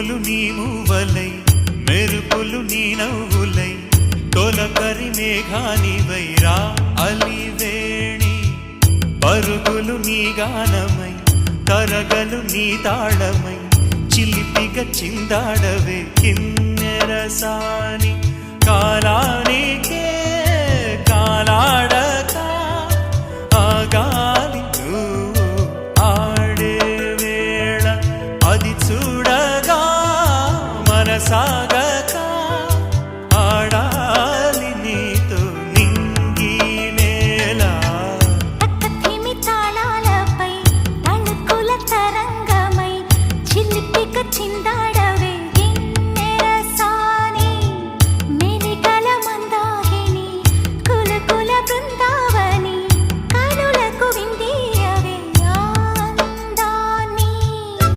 పువ్వులు నీ మూవలై మెరుపులు నీ నవ్వులై తొలకరి మేఘానివై రా అలివేణి పరుగులు నీ గానమై తరగలు నీ తాళమై చిలిపిగా చిందాడవే కిన్నెరసాని కాలానికే కాలాడక ఆగాలి నువ్వు ఆడే వేళ అది చూడగా మనసా